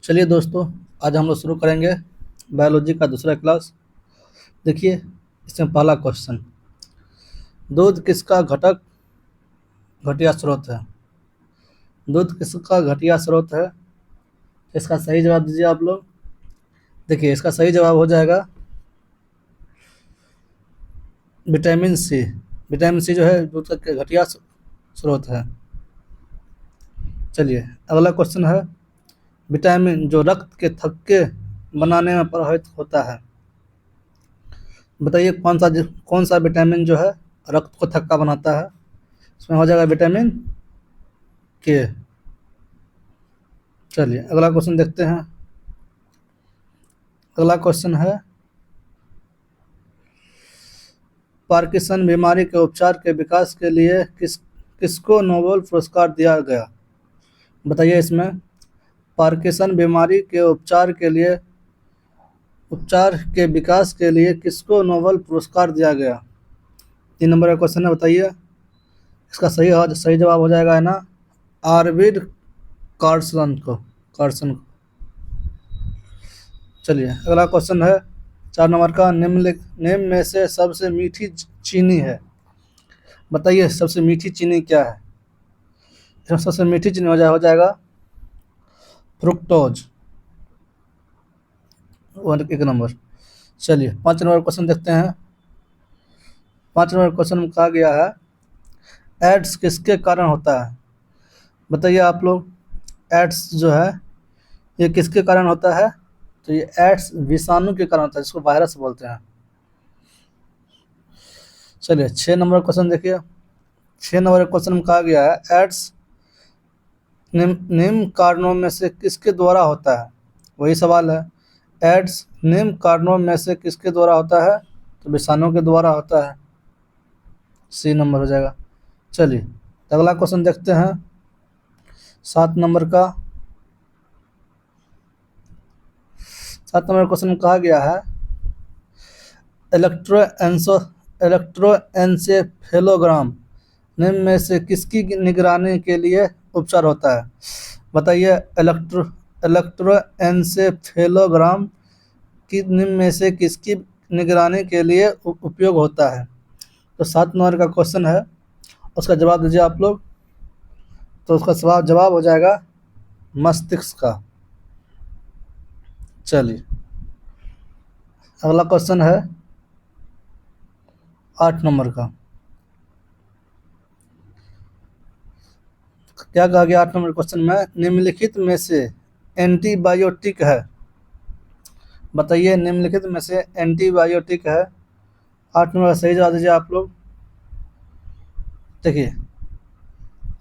चलिए दोस्तों, आज हम लोग शुरू करेंगे बायोलॉजी का दूसरा क्लास। देखिए, इसमें पहला क्वेश्चन, दूध किसका घटक घटिया स्रोत है? दूध किसका घटिया स्रोत है? इसका सही जवाब दीजिए आप लोग। देखिए, इसका सही जवाब हो जाएगा विटामिन सी। विटामिन सी जो है दूध का घटिया स्रोत है। चलिए, अगला क्वेश्चन है, विटामिन जो रक्त के थक्के बनाने में प्रभावित होता है, बताइए कौन सा विटामिन जो है रक्त को थक्का बनाता है? इसमें हो जाएगा विटामिन के। चलिए, अगला क्वेश्चन देखते हैं। अगला क्वेश्चन है, पार्किंसन बीमारी के उपचार के विकास के लिए किसको नोबेल पुरस्कार दिया गया? बताइए, इसमें पार्किंसन बीमारी के उपचार के विकास के लिए किसको नोबेल पुरस्कार दिया गया? 3 नंबर का क्वेश्चन है, बताइए। इसका सही जवाब हो जाएगा है ना, आर्विड कार्सन को। चलिए, अगला क्वेश्चन है 4 नंबर का, निम्न में से सबसे मीठी चीनी है, बताइए सबसे मीठी चीनी क्या है? इसमें सबसे मीठी चीनी हो जाएगा फ्रुक्टोज। 1 नंबर। चलिए, 5 नंबर क्वेश्चन देखते हैं। 5 नंबर क्वेश्चन में कहा गया है, एड्स किसके कारण होता है? बताइए आप लोग, एड्स जो है ये किसके कारण होता है? तो ये एड्स विषाणु के कारण होता है, जिसको वायरस बोलते हैं। चलिए, 6 नंबर क्वेश्चन देखिए। 6 नंबर क्वेश्चन में कहा गया है, एड्स निम्न कारणों में से किसके द्वारा होता है? वही सवाल है, एड्स निम्न कारणों में से किसके द्वारा होता है? तो विषाणु के द्वारा होता है। C नंबर हो जाएगा। चलिए, अगला क्वेश्चन देखते हैं 7 नंबर का। 7 नंबर क्वेश्चन में कहा गया है, इलेक्ट्रोएन्सेफेलोग्राम निम्न में से किसकी निगरानी के लिए उपचार होता है? बताइए, इलेक्ट्रोएन्सेफेलोग्राम की निम्न में से किसकी निगरानी के लिए उपयोग होता है? तो 7 नंबर का क्वेश्चन है, उसका जवाब दीजिए आप लोग। तो उसका जवाब हो जाएगा मस्तिष्क का। चलिए, अगला क्वेश्चन है 8 नंबर का। क्या कहा गया 8 नंबर क्वेश्चन में, निम्नलिखित में से एंटीबायोटिक है, बताइए निम्नलिखित में से एंटीबायोटिक है। 8 नंबर का सही जवाब दीजिए आप लोग। देखिए,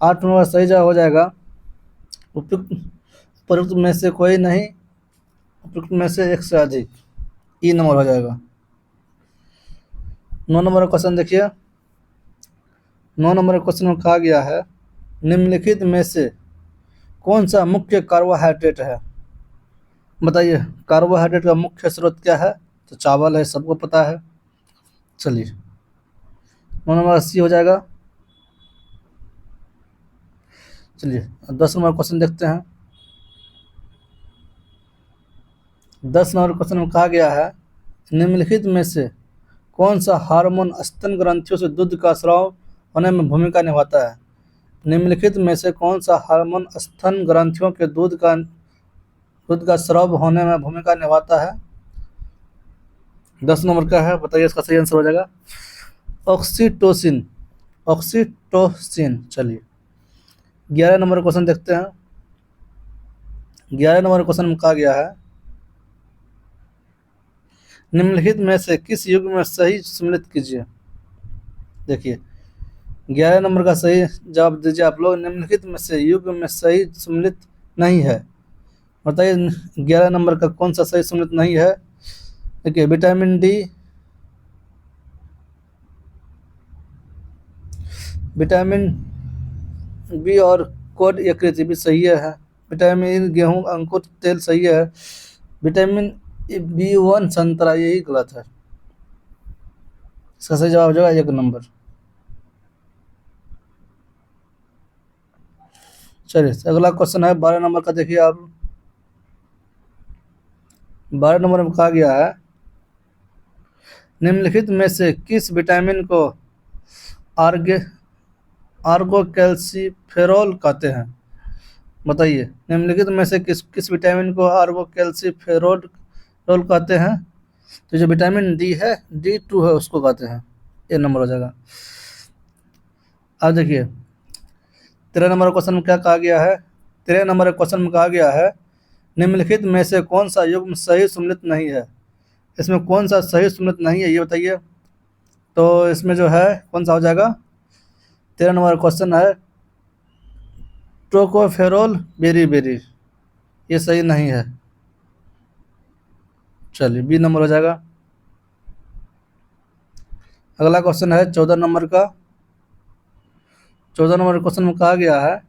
8 नंबर सही जवाब हो जाएगा उपयुक्त में से कोई नहीं, उपयुक्त में से एक से अधिक। E नंबर हो जाएगा। 9 नंबर का क्वेश्चन देखिए। 9 नंबर क्वेश्चन में कहा गया है, निम्नलिखित में से कौन सा मुख्य कार्बोहाइड्रेट है? बताइए, कार्बोहाइड्रेट का मुख्य स्रोत क्या है? तो चावल है, सबको पता है। चलिए, 9 नंबर C हो जाएगा। चलिए, 10 नंबर क्वेश्चन देखते हैं। 10 नंबर क्वेश्चन में कहा गया है, निम्नलिखित में से कौन सा हार्मोन स्तन ग्रंथियों से दूध का स्राव होने में भूमिका निभाता है? निम्नलिखित में से कौन सा हार्मोन स्तन ग्रंथियों के दूध का स्राव होने में भूमिका निभाता है? 10 नंबर का है, बताइए इसका सही आंसर हो जाएगा ऑक्सीटोसिन। ऑक्सीटोसिन। चलिए, 11 नंबर क्वेश्चन देखते हैं। 11 नंबर क्वेश्चन में कहा गया है, निम्नलिखित में से किस युग में सही सम्मिलित कीजिए? देखिए, 11 नंबर का सही जवाब दीजिए आप लोग। निम्नलिखित में से युग में सही सम्मिलित नहीं है, बताइए 11 नंबर का कौन सा सही सम्मिलित नहीं है? देखिए, विटामिन डी, विटामिन बी और कोड यकृत भी सही है। विटामिन गेहूं अंकुर तेल सही है। विटामिन B1 संतरा, यही गलत है। इसका सही जवाब हो जाएगा 1 नंबर। चलिए, अगला क्वेश्चन है 12 नंबर का, देखिए आप। 12 नंबर में कहा गया है निम्नलिखित में से किस विटामिन को आर्गे आर्गोकैल्सिफेरॉल कहते हैं। बताइए निम्नलिखित में से किस विटामिन को आर्गोकैल्सिफेरॉल कहते हैं। तो जो विटामिन डी है D2 है उसको कहते हैं। ये नंबर हो जाएगा। अब देखिए 13 नंबर क्वेश्चन में क्या कहा गया है। 13 नंबर क्वेश्चन में कहा गया है निम्नलिखित में से कौन सा युग्म सही सम्मिलित नहीं है। इसमें कौन सा सही सम्मिलित नहीं है ये बताइए। तो इसमें जो है कौन सा हो जाएगा। 13 नंबर क्वेश्चन है टोकोफेरोल बेरी ये सही नहीं है। चलिए बी नंबर हो जाएगा। अगला क्वेश्चन है 14 नंबर का। 14 नंबर क्वेश्चन में कहा गया है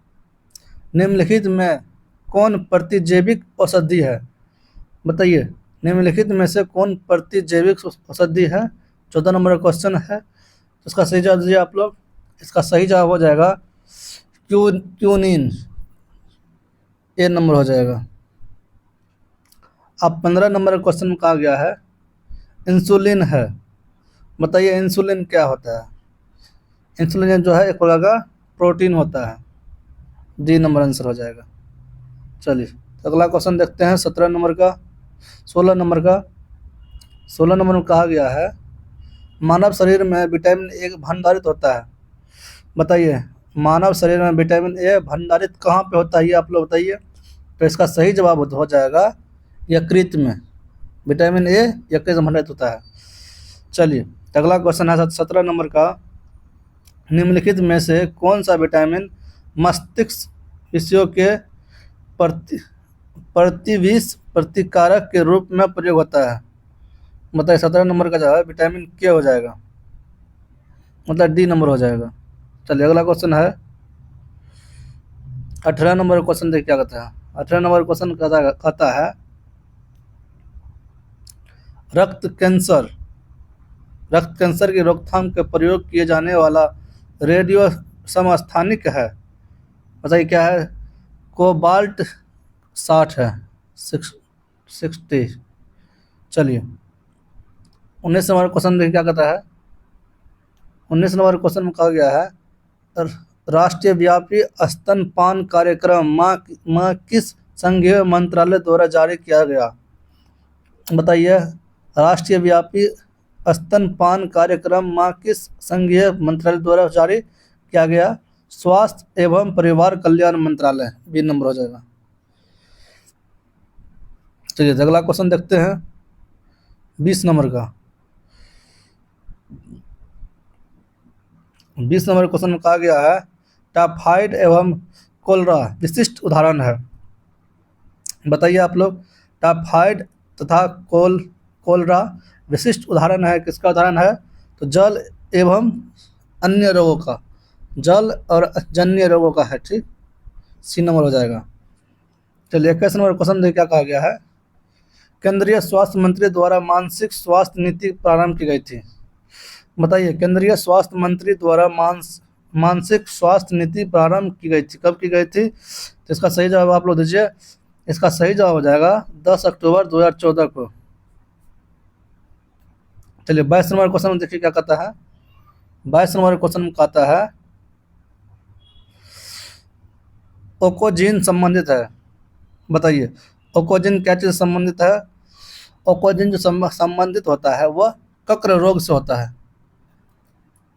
निम्नलिखित में कौन प्रतिजैविक औषधि है। बताइए निम्नलिखित में से कौन प्रतिजैविक औषधि है। 14 नंबर क्वेश्चन है। तो इसका सही जवाब दीजिए आप लोग। इसका सही जवाब हो जाएगा क्यूनिन। ए नंबर हो जाएगा। अब 15 नंबर क्वेश्चन में कहा गया है इंसुलिन है। बताइए इंसुलिन क्या होता है। इंसुलिन जो है एक प्रकार का प्रोटीन होता है। डी नंबर आंसर हो जाएगा। चलिए अगला क्वेश्चन देखते हैं 17 नंबर का। 16 नंबर का। 16 नंबर में कहा गया है मानव शरीर में विटामिन ए भंडारित होता है। बताइए मानव शरीर में विटामिन ए भंडारित कहाँ पे होता है ये आप लोग बताइए। तो इसका सही जवाब हो जाएगा यकृत में। विटामिन ए यकृत में भंडारित होता है। चलिए अगला क्वेश्चन है 17 नंबर का निम्नलिखित में से कौन सा विटामिन मस्तिष्क विषयों के प्रतिविष प्रतिकारक के रूप में प्रयोग होता है। मतलब 17 नंबर का जो है विटामिन के हो जाएगा। मतलब डी नंबर हो जाएगा। चलिए अगला क्वेश्चन है 18 नंबर क्वेश्चन देखिए क्या कहता है। 18 नंबर क्वेश्चन कहता है रक्त कैंसर की रोकथाम के प्रयोग किए जाने वाला रेडियो समस्थानिक है। बताइए क्या है। कोबाल्ट 60 है 60। चलिए 19 नंबर क्वेश्चन देखिए क्या कहता है। 19 नंबर क्वेश्चन में कहा गया है राष्ट्रीय व्यापी स्तनपान कार्यक्रम माह किस संघीय मंत्रालय द्वारा जारी किया गया। बताइए राष्ट्रीय व्यापी स्तनपान कार्यक्रम माह किस संघीय मंत्रालय द्वारा जारी किया गया। स्वास्थ्य एवं परिवार कल्याण मंत्रालय। बी नंबर हो जाएगा। चलिए अगला क्वेश्चन देखते हैं 20 नंबर का। 20 नंबर क्वेश्चन में कहा गया है टाइफाइड एवं कोलरा विशिष्ट उदाहरण है। बताइए आप लोग टाइफाइड तथा कोलरा विशिष्ट उदाहरण है किसका उदाहरण है। तो जल एवं अन्य रोगों का। जल और जन्य रोगों का है। ठीक सी नंबर हो जाएगा। चलिए 21 नंबर क्वेश्चन देखिए क्या कहा गया है केंद्रीय स्वास्थ्य मंत्री द्वारा मानसिक स्वास्थ्य नीति प्रारंभ की गई थी। बताइए केंद्रीय स्वास्थ्य मंत्री द्वारा मानसिक स्वास्थ्य नीति प्रारंभ की गई थी। कब की गई थी। तो इसका सही जवाब आप लोग दीजिए। इसका सही जवाब हो जाएगा 10 अक्टूबर 2014 को। चलिए 22 नंबर क्वेश्चन में देखिए क्या कहता है। 22 नंबर क्वेश्चन में कहता है ओकोजिन संबंधित है। बताइए ओकोजिन क्या चीज संबंधित है। ओकोजिन जो संबंधित होता है वह कक्र रोग से होता है।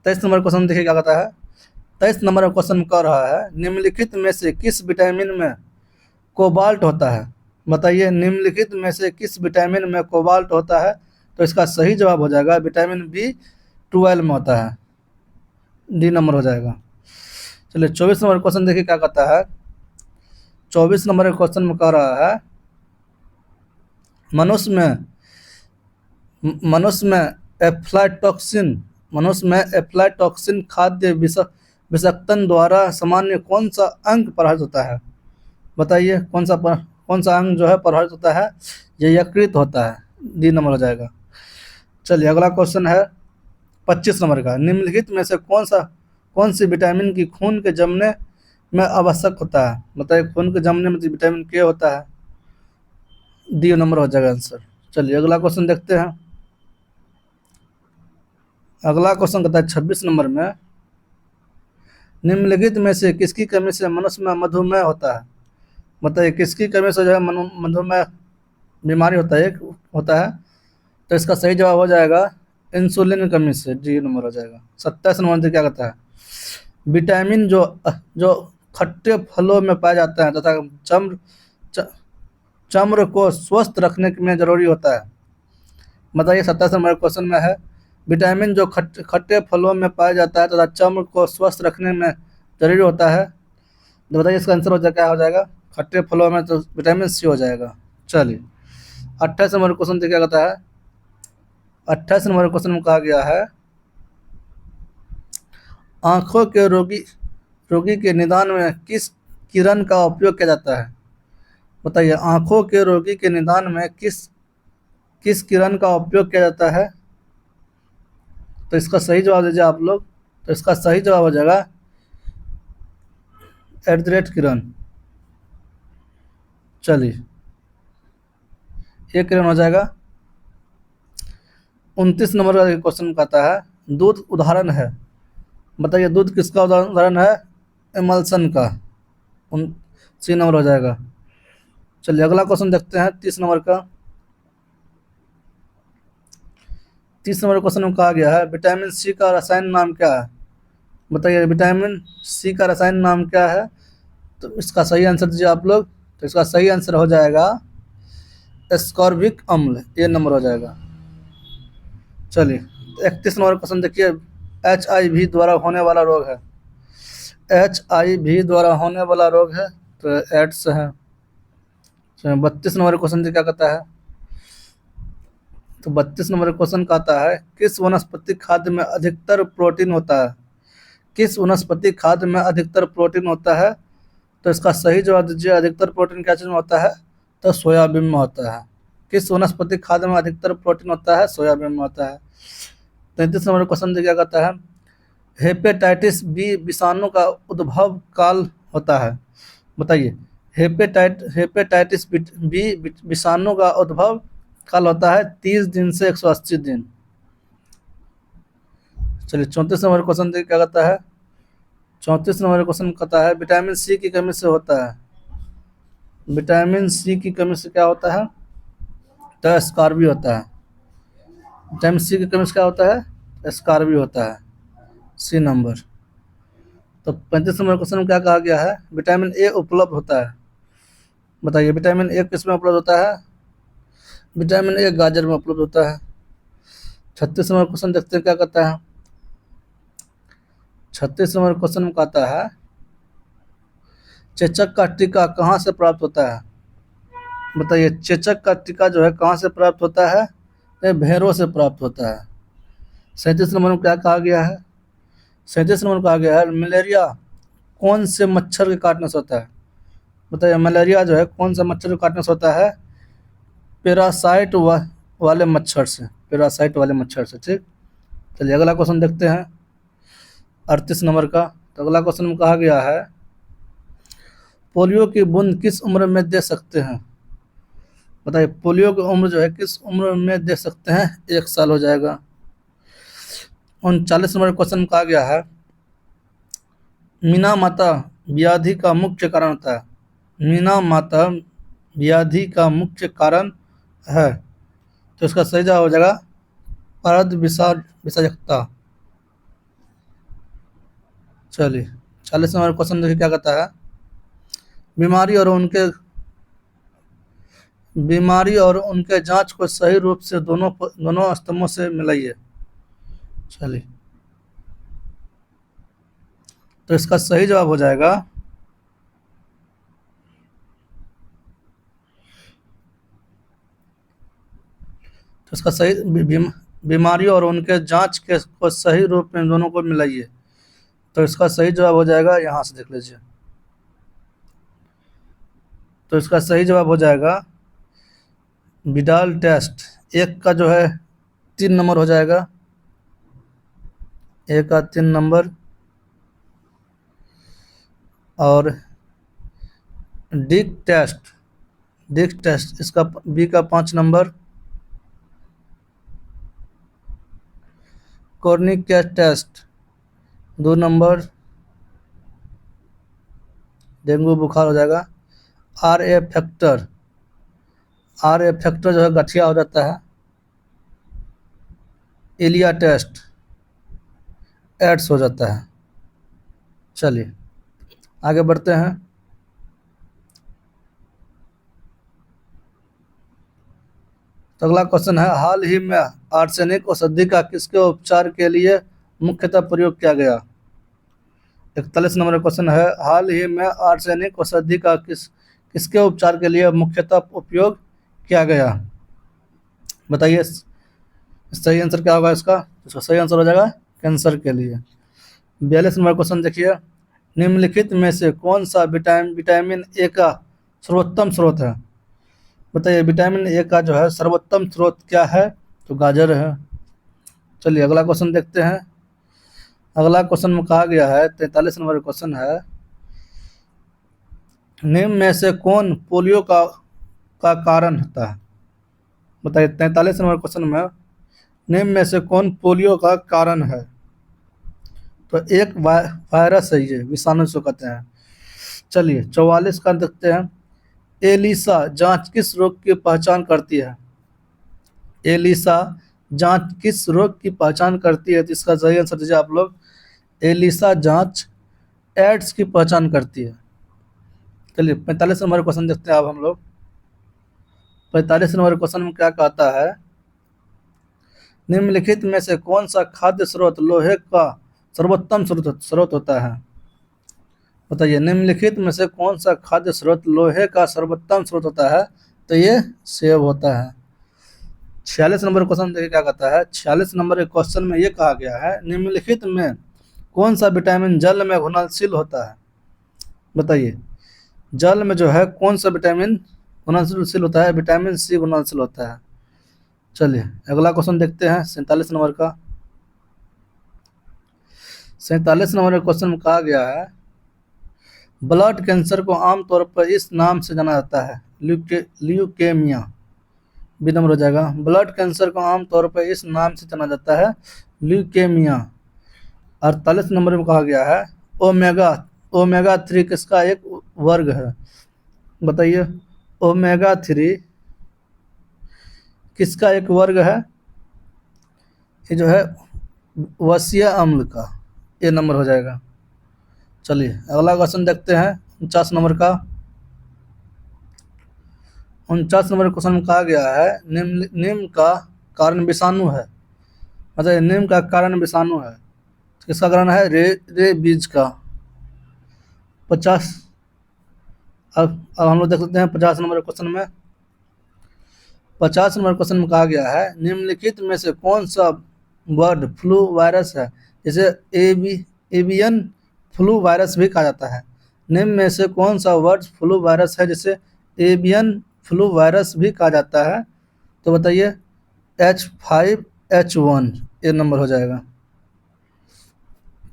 23 नंबर क्वेश्चन देखिए क्या कहता है। 23 नंबर क्वेश्चन कह रहा है निम्नलिखित में से किस विटामिन में कोबाल्ट होता है। बताइए निम्नलिखित में से किस विटामिन में कोबाल्ट होता है। तो इसका सही जवाब हो जाएगा विटामिन B12 में होता है। डी नंबर हो जाएगा। चलिए 24 नंबर क्वेश्चन देखिए क्या कहता है। 24 नंबर क्वेश्चन में कह रहा है मनुष्य में एफ्लाटॉक्सिन खाद्य विषाक्तन द्वारा सामान्य कौन सा अंग प्रभावित होता है। बताइए कौन सा अंग जो है प्रभावित होता है। ये यकृत होता है। डी नंबर हो जाएगा। चलिए अगला क्वेश्चन है 25 नंबर का निम्नलिखित में से कौन सी विटामिन की खून के जमने में आवश्यक होता है। बताइए खून के जमने में विटामिन के होता है। डी नंबर हो जाएगा आंसर। चलिए अगला क्वेश्चन देखते हैं। अगला क्वेश्चन कहता है 26 नंबर में, निम्नलिखित में से किसकी कमी से मनुष्य में मधुमेह होता है? बताइए किसकी कमी से जो है मधुमेह बीमारी होता है। तो इसका सही जवाब हो जाएगा इंसुलिन की कमी से, डी नंबर हो जाएगा। 27 नंबर क्या कहता है? विटामिन जो जो खट्टे फलों में पाए जाते हैं तथा चमड़ को स्वस्थ रखने में जरूरी होता है। बताइए 27 नंबर क्वेश्चन में है, विटामिन जो खट्टे फलों में पाया जाता है तथा चमड़ को स्वस्थ रखने में जरूरी होता है। तो बताइए इसका आंसर क्या हो जाएगा? खट्टे फलों में तो विटामिन सी हो जाएगा। चलिए 28 नंबर क्वेश्चन क्या कहता है? 28 नंबर क्वेश्चन में कहा गया है, आंखों के रोगी के निदान में किस किरण का उपयोग किया जाता है? बताइए आंखों के रोगी के निदान में किस किरण का उपयोग किया जाता है? तो इसका सही जवाब दीजिए आप लोग। तो इसका सही जवाब हो जाएगा किरण। चलिए ये किरण हो जाएगा। 29 नंबर का क्वेश्चन कहता है, दूध उदाहरण है। बताइए दूध किसका उदाहरण है? एमल्सन का। सी नंबर हो जाएगा। चलिए अगला क्वेश्चन देखते हैं 30 नंबर का। 30 नंबर क्वेश्चन में कहा गया है, विटामिन सी का रसायन नाम क्या है? बताइए विटामिन सी का रसायन नाम क्या है? तो इसका सही आंसर दीजिए आप लोग। तो इसका सही आंसर हो जाएगा एस्कॉर्बिक अम्ल, ये नंबर हो जाएगा। चलिए 31 नंबर क्वेश्चन देखिए, HIV द्वारा होने वाला रोग है। HIV द्वारा होने वाला रोग है तो एड्स है। 32 नंबर क्वेश्चन क्या कहता है? तो 32 नंबर क्वेश्चन कहता है, किस वनस्पति खाद्य में अधिकतर प्रोटीन होता है? किस वनस्पति खाद्य में अधिकतर प्रोटीन होता है? तो इसका सही जवाब दीजिए। अधिकतर प्रोटीन क्या चीज़ में होता है? तो सोयाबीन में होता है। किस वनस्पति खाद्य में अधिकतर प्रोटीन होता है? सोयाबीन में होता है। 33 नंबर क्वेश्चन क्या कहता है, हेपेटाइटिस बी विषाणु का उद्भव काल होता है। बताइए हेपेटाइटिस बी विषाणु का उद्भव काल होता है 30 दिन से 180 दिन। चलिए 34 नंबर क्वेश्चन क्या कहता है? 34 नंबर क्वेश्चन कहता है, विटामिन सी की कमी से होता है। विटामिन सी की कमी से क्या होता है? तो स्कारबी होता है। विटामिन सी की कमी से क्या होता है? स्कारबी होता है, सी नंबर। तो 35 नंबर क्वेश्चन में क्या कहा गया है? विटामिन ए उपलब्ध होता है। बताइए विटामिन ए किस में उपलब्ध होता है? विटामिन ए गाजर में उपलब्ध होता है। 36 नंबर क्वेश्चन देखते हैं क्या कहता है? 36 नंबर क्वेश्चन में कहता है, चेचक का टीका कहाँ से प्राप्त होता है? बताइए चेचक का टीका जो है कहाँ से प्राप्त होता है? ये भेड़ों से प्राप्त होता है। 37 नंबर में क्या कहा गया है? 37 नंबर में कहा गया है, मलेरिया कौन से मच्छर के काटने से होता है? बताइए मलेरिया जो है कौन से मच्छर के काटने से होता है? पैरासाइट वाले मच्छर से, पैरासाइट वाले मच्छर से। ठीक, चलिए अगला क्वेश्चन देखते हैं 38 नंबर का। तो अगला क्वेश्चन में कहा गया है, पोलियो की बूंद किस उम्र में दे सकते हैं? बताइए पोलियो की उम्र जो है किस उम्र में दे सकते हैं? 1 साल हो जाएगा। 39 नंबर क्वेश्चन में कहा गया है, मीना माता व्याधि का मुख्य कारण होता है। मीना माता व्याधि का मुख्य कारण है। तो इसका सही जवाब हो जाएगा पारद विषाजकता। चलिए 40 नंबर क्वेश्चन देखिए क्या कहता है, बीमारी और उनके जांच को सही रूप से दोनों स्तंभों से मिलाइए। चलिए तो इसका सही जवाब हो जाएगा तो इसका सही बीमारी और उनके जांच के को सही रूप में दोनों को मिलाइए। तो इसका सही जवाब हो जाएगा, यहाँ से देख लीजिए। तो इसका सही जवाब हो जाएगा विडाल टेस्ट। एक का जो है 3 नंबर हो जाएगा, एक का 3 नंबर, और डिक टेस्ट इसका बी का 5 नंबर, कॉर्निक कैच टेस्ट, 2 नंबर डेंगू बुखार हो जाएगा। RA फैक्टर, RA फैक्टर जो है गठिया हो जाता है। एलिया टेस्ट, एड्स हो जाता है। चलिए आगे बढ़ते हैं। तो अगला क्वेश्चन है, हाल ही में आर्सेनिक औषधि का किसके उपचार के लिए मुख्यतः प्रयोग किया गया। 41 नंबर क्वेश्चन है, हाल ही में आर्सेनिक औषधि का किसके उपचार के लिए मुख्यतः उपयोग किया गया। बताइए सही आंसर क्या होगा इसका। इसका सही आंसर हो जाएगा कैंसर के लिए। 42 नंबर क्वेश्चन देखिए, निम्नलिखित में से कौन सा विटामिन ए का सर्वोत्तम स्रोत है। बताइए विटामिन ए का जो है सर्वोत्तम स्रोत क्या है, तो गाजर है। चलिए अगला क्वेश्चन देखते हैं। अगला क्वेश्चन में कहा गया है, 43 नंबर क्वेश्चन है, निम्न में से कौन पोलियो का कारण होता है। बताइए 43 नंबर क्वेश्चन में निम्न में से कौन पोलियो का कारण है। तो एक वायरस है, ये विषाणु से कहते हैं। चलिए 44 का देखते हैं, एलिसा जांच किस रोग की पहचान करती है। एलिसा जांच किस रोग की पहचान करती है, तो इसका सही आंसर दीजिए आप लोग। एलिसा जांच एड्स की पहचान करती है। चलिए 45 नंबर क्वेश्चन देखते हैं अब हम लोग। 45 नंबर क्वेश्चन में क्या कहता है, निम्नलिखित में से कौन सा खाद्य स्रोत लोहे का सर्वोत्तम स्रोत होता है। बताइए निम्नलिखित में से कौन सा खाद्य स्रोत लोहे का सर्वोत्तम स्रोत होता है, तो ये सेब होता है। 46 नंबर क्वेश्चन देखिए क्या कहता है। 46 नंबर के क्वेश्चन में ये कहा गया है, निम्नलिखित में कौन सा विटामिन जल में घुलनशील होता है। बताइए जल में जो है कौन सा विटामिन घुलनशील होता है, विटामिन सी घुलनशील होता है। चलिए अगला क्वेश्चन देखते हैं 47 नंबर का। 47 नंबर क्वेश्चन में कहा गया है, ब्लड कैंसर को आमतौर पर इस नाम से जाना जाता है, ल्यूकेमिया। बी नंबर हो जाएगा। ब्लड कैंसर को आमतौर पर इस नाम से जाना जाता है, ल्यूकेमिया। 48 नंबर में कहा गया है, ओमेगा 3 किसका एक वर्ग है। बताइए ओमेगा 3 किसका एक वर्ग है। ये जो है वसीय अम्ल का, ये नंबर हो जाएगा। चलिए अगला क्वेश्चन देखते हैं 49 नंबर का। 49 नंबर क्वेश्चन में कहा गया है, निम्न का कारण विषाणु है। मतलब निम्न का कारण विषाणु है, किसका कारण है, रे बीज का। 50 अब हम लोग देख सकते हैं 50 नंबर क्वेश्चन में। 50 नंबर क्वेश्चन में कहा गया है, निम्नलिखित में से कौन सा बर्ड फ्लू वायरस है, जिसे एवियन फ्लू वायरस भी कहा जाता है। निम्न में से कौन सा बर्ड फ्लू वायरस है जिसे एवियन फ्लू वायरस भी कहा जाता है, तो बताइए H5H1, ये नंबर हो जाएगा।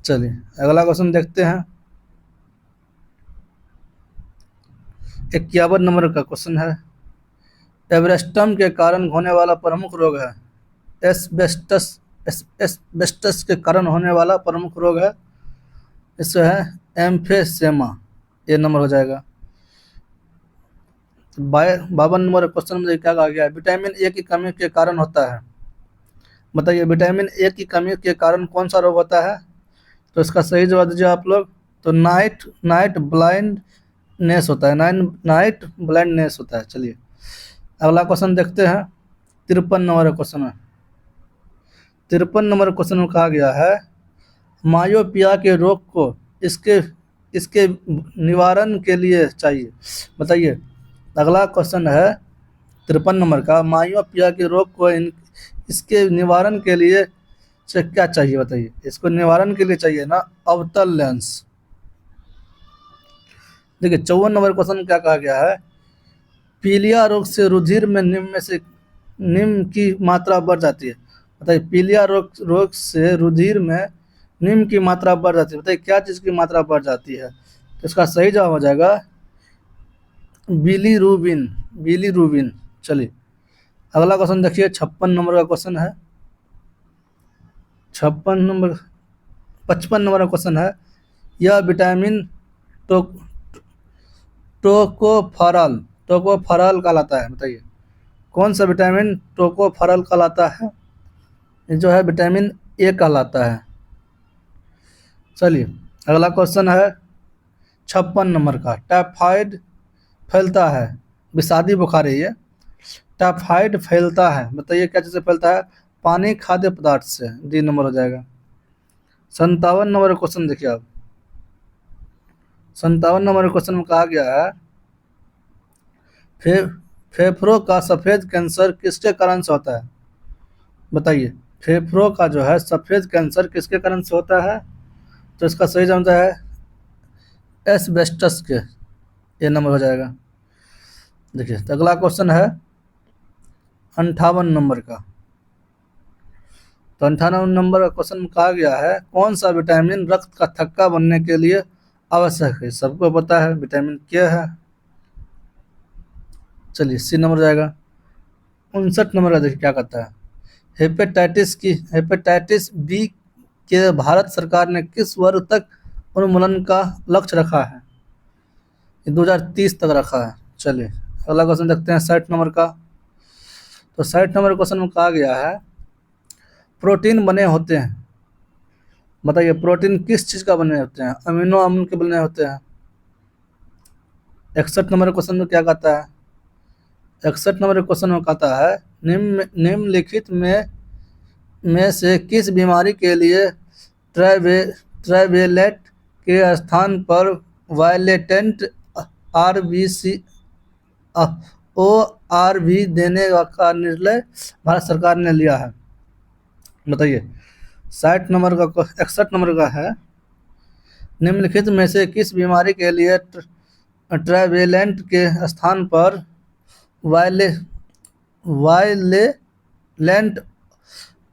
चलिए अगला क्वेश्चन देखते हैं। 51 नंबर का क्वेश्चन है, एब्रेस्टम के कारण होने वाला प्रमुख रोग है। एस्बेस्टस के कारण होने वाला प्रमुख रोग है, इससे है एम्फेसेमा, ये नंबर हो जाएगा। 52 नंबर क्वेश्चन में क्या कहा गया है, विटामिन ए की कमी के कारण होता है। बताइए विटामिन ए की कमी के कारण कौन सा रोग होता है, तो इसका सही जवाब दीजिए आप लोग। तो नाइट ब्लाइंडनेस होता है, नाइट ब्लाइंडनेस होता है। चलिए अगला क्वेश्चन देखते हैं। 53 नंबर क्वेश्चन है। 53 नंबर क्वेश्चन में कहा गया है, मायोपिया के रोग को इसके निवारण के लिए चाहिए। बताइए अगला क्वेश्चन है 53 नंबर का, मायोपिया के रोग को इसके निवारण के लिए से क्या चाहिए। बताइए इसको निवारण के लिए चाहिए ना अवतल लेंस। देखिए 54 नंबर क्वेश्चन में क्या कहा गया है, पीलिया रोग से रुधिर में निम्न की मात्रा बढ़ जाती है। बताइए पीलिया रोग से रुधिर में निम्न की मात्रा बढ़ जाती है। बताइए क्या चीज़ की मात्रा बढ़ जाती है, तो इसका सही जवाब हो जाएगा बिलीरुबिन। चलिए अगला क्वेश्चन देखिए 56 नंबर का क्वेश्चन है। 56 नंबर 55 नंबर का क्वेश्चन है, यह विटामिन टो टोकोफेरॉल टोकोफेरॉल कहलाता है, बताइए कौन सा विटामिन टोकोफेरॉल कहलाता है? ये जो है विटामिन ए कहलाता है। चलिए अगला क्वेश्चन है 56 नंबर का, टाइफाइड फैलता है, विषादी बुखार है ये, टाइफाइड फैलता है, बताइए क्या चीज़ से फैलता है? पानी, खाद्य पदार्थ से, डी नंबर हो जाएगा। 57 नंबर क्वेश्चन देखिए आप, 57 नंबर क्वेश्चन में कहा गया है, फे फेफड़ों का सफ़ेद कैंसर किसके कारण से होता है? बताइए फेफड़ों का जो है सफ़ेद कैंसर किसके कारण से होता है? तो इसका सही जवाब है एस्बेस्टस के, ये नंबर हो जाएगा। देखिए तो अगला क्वेश्चन है 58 नंबर का, तो 58 नंबर का क्वेश्चन में कहा गया है, कौन सा विटामिन रक्त का थक्का बनने के लिए आवश्यक है? सबको पता है विटामिन के है। चलिए सी नंबर हो जाएगा। 59 नंबर का देखिए क्या कहता है, हेपेटाइटिस बी के भारत सरकार ने किस वर्ग तक उन्मूलन का लक्ष्य रखा है? ये 2030 तक रखा है। चलिए अगला क्वेश्चन देखते हैं 60 नंबर का, तो 60 नंबर क्वेश्चन में कहा गया है, प्रोटीन बने होते हैं, बताइए प्रोटीन किस चीज़ का बने होते हैं? अमीनो अम्ल के बने होते हैं। 61 नंबर क्वेश्चन में क्या कहता है, 61 नंबर क्वेश्चन में कहता है, निम्नलिखित में से किस बीमारी के लिए ट्राइवेलेट के स्थान पर वायलेटेंट आरबीसी ओ आर भी देने का निर्णय भारत सरकार ने लिया है? बताइए 60 नंबर का 61 नंबर का है, निम्नलिखित में से किस बीमारी के लिए ट्राइवेलेंट के स्थान पर वायले वायलेंट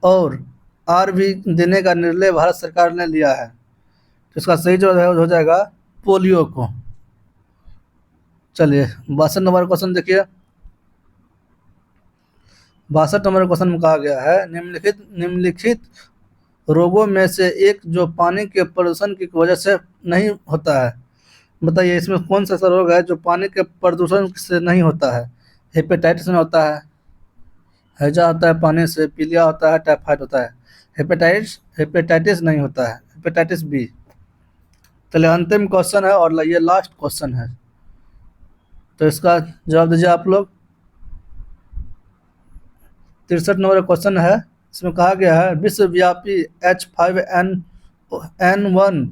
और आर भी देने का निर्णय भारत सरकार ने लिया है? तो इसका सही जवाब हो जाएगा पोलियो को। चलिए 62 नंबर क्वेश्चन देखिए, 62 नंबर क्वेश्चन में कहा गया है, निम्नलिखित रोगों में से एक जो पानी के प्रदूषण की वजह से नहीं होता है, बताइए इसमें कौन सा ऐसा रोग है जो पानी के प्रदूषण से नहीं होता है? हेपेटाइटिस में होता है, हैजा होता है पानी से, पीलिया होता है, टाइफाइड होता है। हेपेटाइटिस नहीं होता है, हेपेटाइटिस बी। चलिए अंतिम क्वेश्चन है और ये लास्ट क्वेश्चन है, तो इसका जवाब दीजिए आप लोग। 63 नंबर क्वेश्चन है, इसमें कहा गया है, विश्वव्यापी H5N1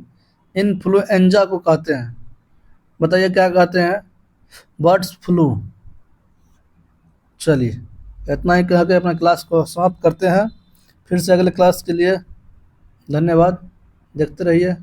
इन्फ्लुएंजा को कहते हैं, बताइए क्या कहते हैं? Birds flu. चलिए इतना ही कह के अपना क्लास को समाप्त करते हैं, फिर से अगले क्लास के लिए धन्यवाद, देखते रहिए।